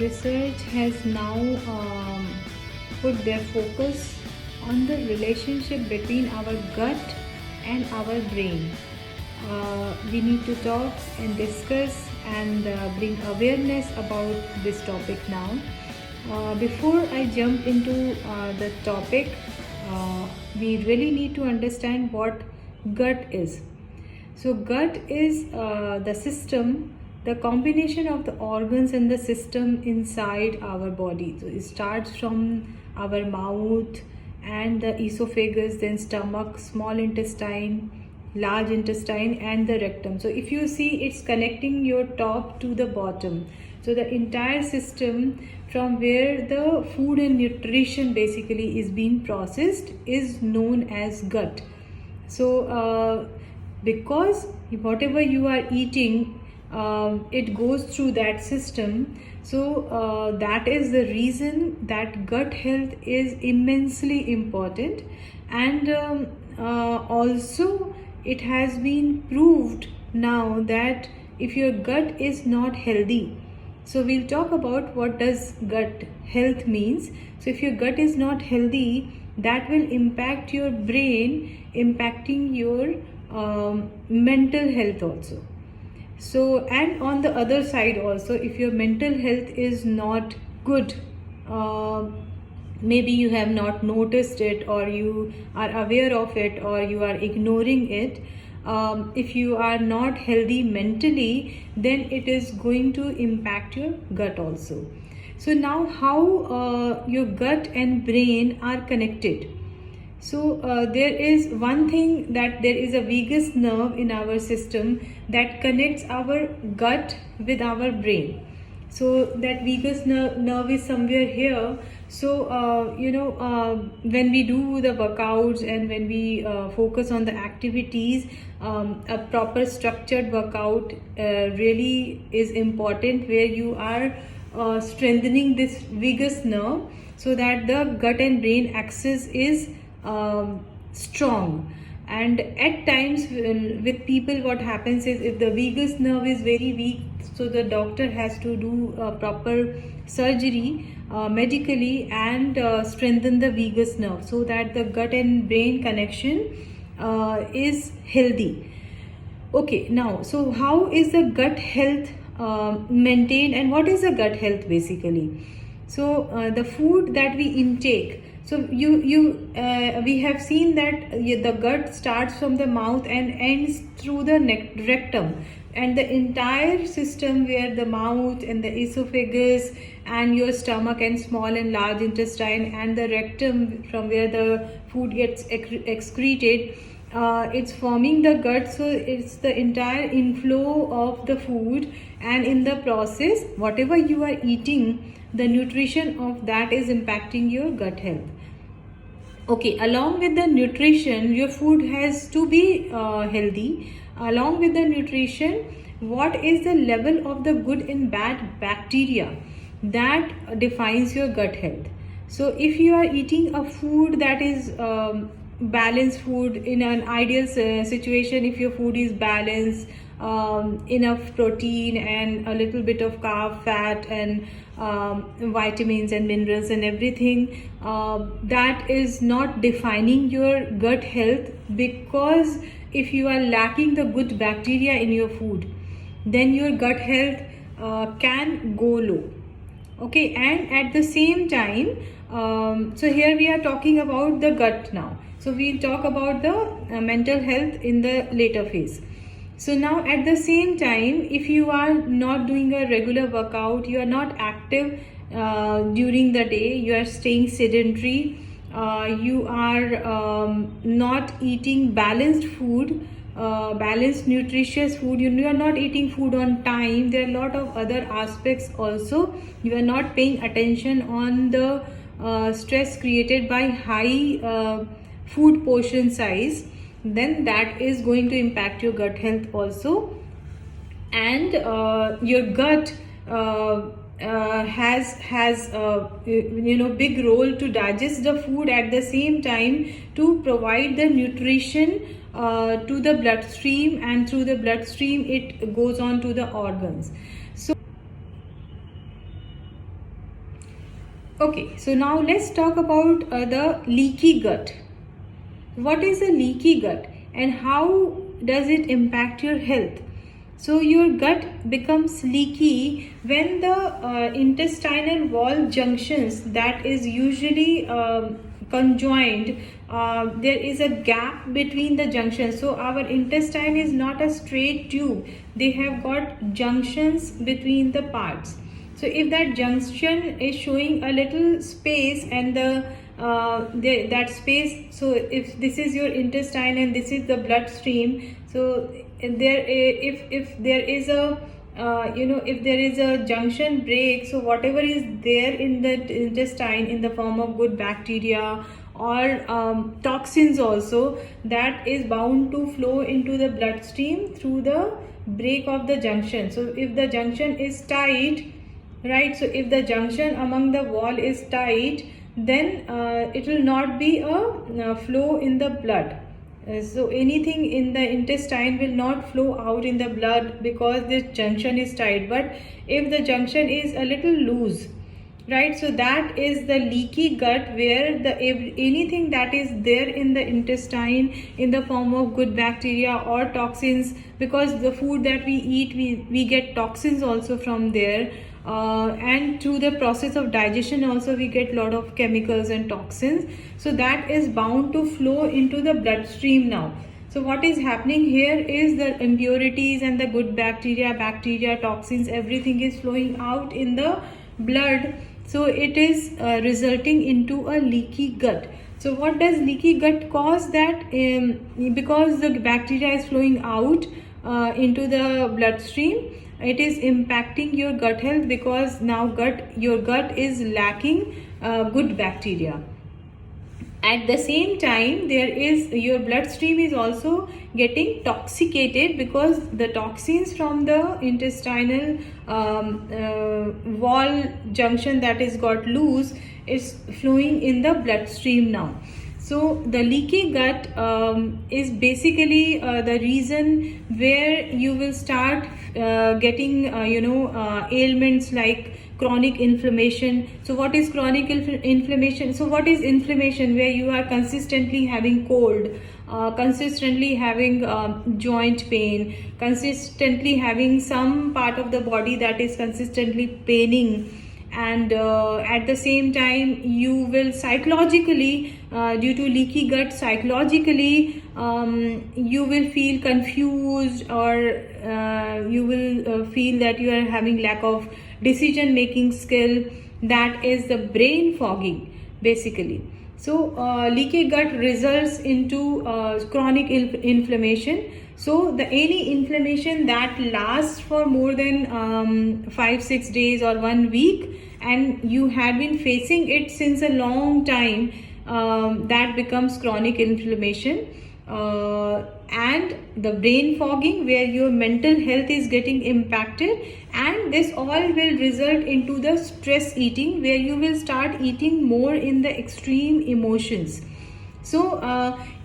research has now put their focus on the relationship between our gut and our brain. We need to talk and discuss and bring awareness about this topic now. Before I jump into the topic, we really need to understand what gut is. So gut is the system, the combination of the organs and the system inside our body. So it starts from our mouth and the esophagus, then stomach, small intestine, large intestine and the rectum. So if you see, it's connecting your top to the bottom. So the entire system from where the food and nutrition basically is being processed is known as gut. So because whatever you are eating, it goes through that system. So that is the reason that gut health is immensely important. And also it has been proved now that if your gut is not healthy, so we'll talk about what does gut health means. So if your gut is not healthy, that will impact your brain, impacting your mental health also. So, and on the other side also, if your mental health is not good, maybe you have not noticed it, or you are aware of it, or you are ignoring it. If you are not healthy mentally, then it is going to impact your gut also. So now how your gut and brain are connected. So there is one thing, that there is a vagus nerve in our system that connects our gut with our brain. So that vagus nerve is somewhere here. So when we do the workouts and when we focus on the activities, a proper structured workout really is important, where you are strengthening this vagus nerve so that the gut and brain axis is strong. And at times with people, what happens is, if the vagus nerve is very weak, so the doctor has to do proper surgery medically and strengthen the vagus nerve so that the gut and brain connection is healthy. Okay, now, so how is the gut health maintained, and what is the gut health basically? So the food that we intake. So we have seen that the gut starts from the mouth and ends through the rectum, and the entire system, where the mouth and the esophagus and your stomach and small and large intestine and the rectum, from where the food gets excreted, it's forming the gut. So it's the entire inflow of the food, and in the process, whatever you are eating, the nutrition of that is impacting your gut health. Okay, along with the nutrition, your food has to be healthy. Along with the nutrition, what is the level of the good and bad bacteria that defines your gut health? So if you are eating a food that is balanced food, in an ideal situation, if your food is balanced, enough protein and a little bit of carb, fat, and vitamins and minerals and everything, that is not defining your gut health, because if you are lacking the good bacteria in your food, then your gut health can go low. Okay, and at the same time, so here we are talking about the gut now. So we'll talk about the mental health in the later phase. So now at the same time, if you are not doing a regular workout, you are not active during the day, you are staying sedentary, you are not eating balanced food, balanced nutritious food, you are not eating food on time, there are a lot of other aspects also, you are not paying attention on the stress created by high food portion size, then that is going to impact your gut health also. And your gut has big role to digest the food, at the same time to provide the nutrition to the bloodstream, and through the bloodstream it goes on to the organs. Okay, so now let's talk about the leaky gut. What is a leaky gut and how does it impact your health? So your gut becomes leaky when the intestinal wall junctions that is usually conjoined, there is a gap between the junctions. So our intestine is not a straight tube, they have got junctions between the parts. So if that junction is showing a little space and that space, so if this is your intestine and this is the bloodstream, so there if there is a if there is a junction break, so whatever is there in the intestine in the form of good bacteria or toxins also, that is bound to flow into the bloodstream through the break of the junction. So if the junction is tight, right, so if the junction among the wall is tight, then it will not be a flow in the blood. So anything in the intestine will not flow out in the blood because this junction is tight. But if the junction is a little loose, right, so that is the leaky gut, where the anything that is there in the intestine in the form of good bacteria or toxins, because the food that we eat, we get toxins also from there, and through the process of digestion also we get a lot of chemicals and toxins, so that is bound to flow into the bloodstream now. So what is happening here is the impurities and the good bacteria, toxins, everything is flowing out in the blood, so it is resulting into a leaky gut. So what does leaky gut cause? That because the bacteria is flowing out into the bloodstream, it is impacting your gut health, because now your gut is lacking good bacteria. At the same time, there is your bloodstream is also getting toxicated, because the toxins from the intestinal wall junction that is got loose is flowing in the bloodstream now. So the leaky gut is basically the reason where you will start getting ailments like chronic inflammation. So what is chronic inflammation? So what is inflammation? Where you are consistently having cold, consistently having joint pain, consistently having some part of the body that is consistently paining, and at the same time you will psychologically, due to leaky gut, psychologically you will feel confused, or you will feel that you are having lack of decision making skill. That is the brain fogging basically. So leaky gut results into chronic inflammation. So the any inflammation that lasts for more than 5-6 days or 1 week, and you had been facing it since a long time, that becomes chronic inflammation. And the brain fogging, where your mental health is getting impacted, and this all will result into the stress eating, where you will start eating more in the extreme emotions. So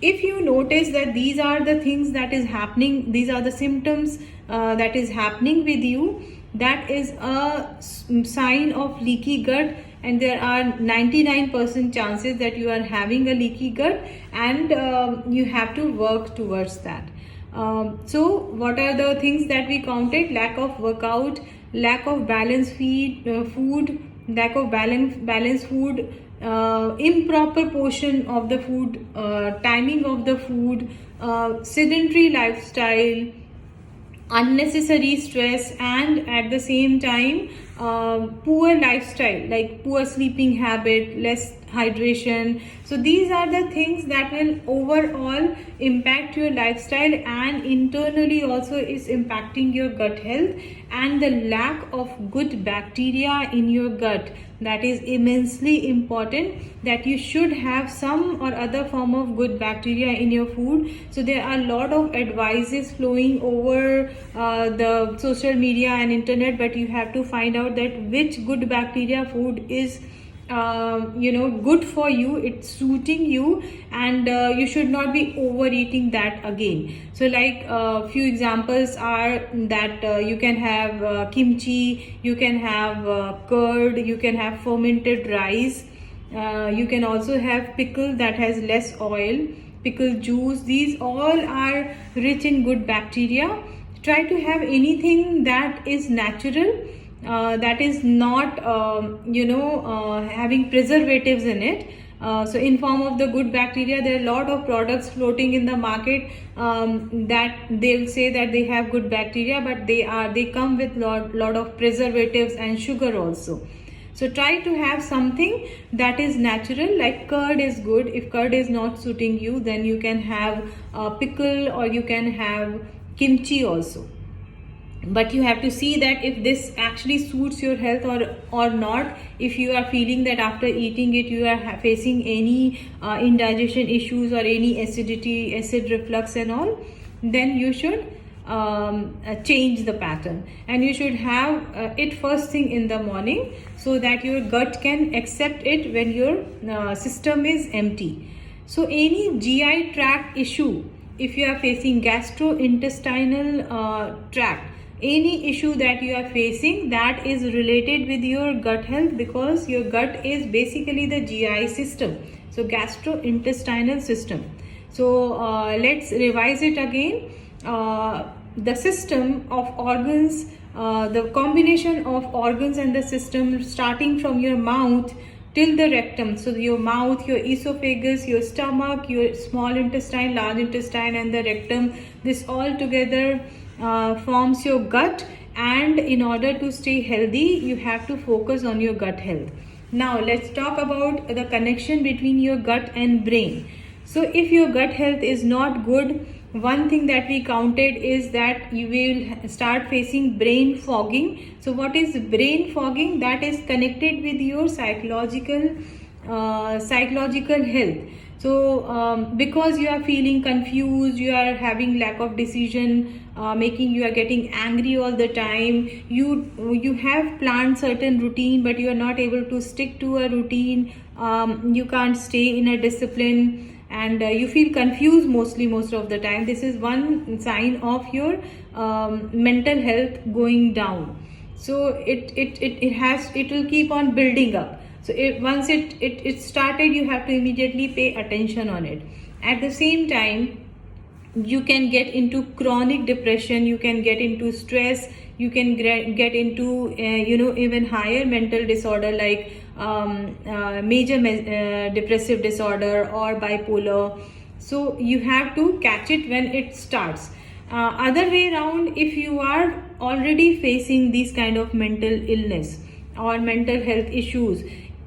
if you notice that these are the things that is happening, these are the symptoms that is happening with you, that is a sign of leaky gut, and there are 99% chances that you are having a leaky gut, and you have to work towards that. So what are the things that we counted? Lack of workout, lack of balanced food, lack of balanced food, improper portion of the food, timing of the food, sedentary lifestyle, unnecessary stress, and at the same time poor lifestyle, like poor sleeping habit, less hydration. So these are the things that will overall impact your lifestyle, and internally also is impacting your gut health. And the lack of good bacteria in your gut, that is immensely important, that you should have some or other form of good bacteria in your food. So there are a lot of advices flowing over the social media and internet, but you have to find out that which good bacteria food is good for you, it's suiting you, and you should not be overeating that again. So like few examples are that you can have kimchi, you can have curd, you can have fermented rice, you can also have pickle that has less oil, pickle juice. These all are rich in good bacteria. Try to have anything that is natural, that is not having preservatives in it. So in form of the good bacteria, there are a lot of products floating in the market that they'll say that they have good bacteria, but they come with lot of preservatives and sugar also. So try to have something that is natural, like curd is good. If curd is not suiting you, then you can have pickle, or you can have kimchi also. But you have to see that if this actually suits your health or not. If you are feeling that after eating it you are facing any indigestion issues or any acidity, acid reflux and all, then you should change the pattern, and you should have it first thing in the morning, so that your gut can accept it when your system is empty. So any GI tract issue, if you are facing gastrointestinal tract, any issue that you are facing that is related with your gut health, because your gut is basically the GI system, so gastrointestinal system. So let's revise it again. The system of organs, the combination of organs and the system, starting from your mouth till the rectum. So your mouth, your esophagus, your stomach, your small intestine, large intestine and the rectum, this all together forms your gut. And in order to stay healthy, you have to focus on your gut health. Now let's talk about the connection between your gut and brain. So if your gut health is not good, one thing that we counted is that you will start facing brain fogging. So what is brain fogging? That is connected with your psychological health. So because you are feeling confused, you are having lack of decision making, you are getting angry all the time, you have planned certain routine but you are not able to stick to a routine, you can't stay in a discipline, and you feel confused most of the time. This is one sign of your mental health going down. So it will keep on building up. So once it started, you have to immediately pay attention on it. At the same time, you can get into chronic depression, you can get into stress, you can get into even higher mental disorder like major depressive disorder or bipolar. So you have to catch it when it starts. Other way around, if you are already facing these kind of mental illness or mental health issues,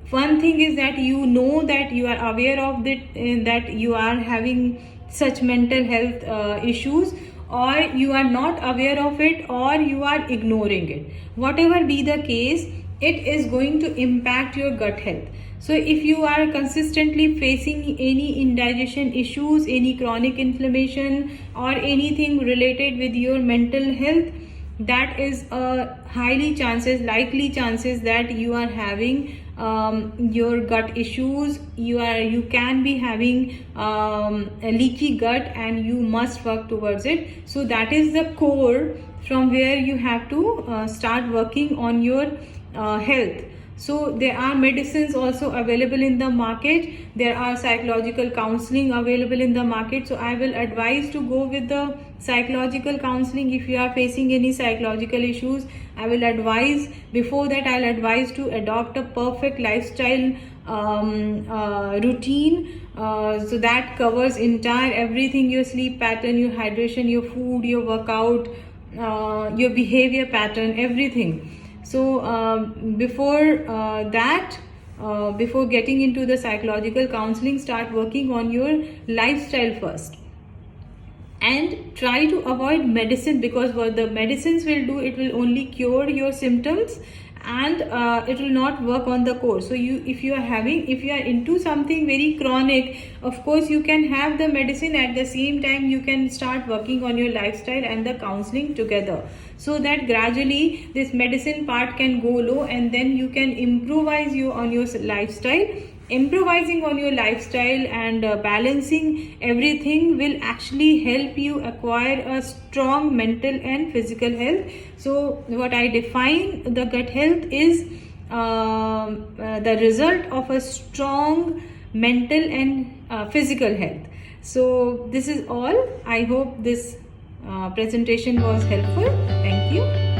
one thing is that you know that you are aware of it, that you are having such mental health issues, or you are not aware of it, or you are ignoring it. Whatever be the case, it is going to impact your gut health. So if you are consistently facing any indigestion issues, any chronic inflammation or anything related with your mental health, that is a likely chances that you are having your gut issues. You can be having a leaky gut, and you must work towards it. So that is the core from where you have to start working on your health. So there are medicines also available in the market, there are psychological counseling available in the market. So I will advise to go with the psychological counseling. If you are facing any psychological issues, I will advise, before that I'll advise to adopt a perfect lifestyle routine, so that covers entire everything: your sleep pattern, your hydration, your food, your workout, your behavior pattern, everything. So before getting into the psychological counseling, start working on your lifestyle first, and try to avoid medicine, because what the medicines will do, it will only cure your symptoms, and it will not work on the core. So if you are into something very chronic, of course you can have the medicine, at the same time you can start working on your lifestyle and the counseling together. so that gradually this medicine part can go low, and then you can improvise on your lifestyle. Improvising on your lifestyle and balancing everything will actually help you acquire a strong mental and physical health. So what I define the gut health is the result of a strong mental and physical health. So this is all. I hope this presentation was helpful. Thank you.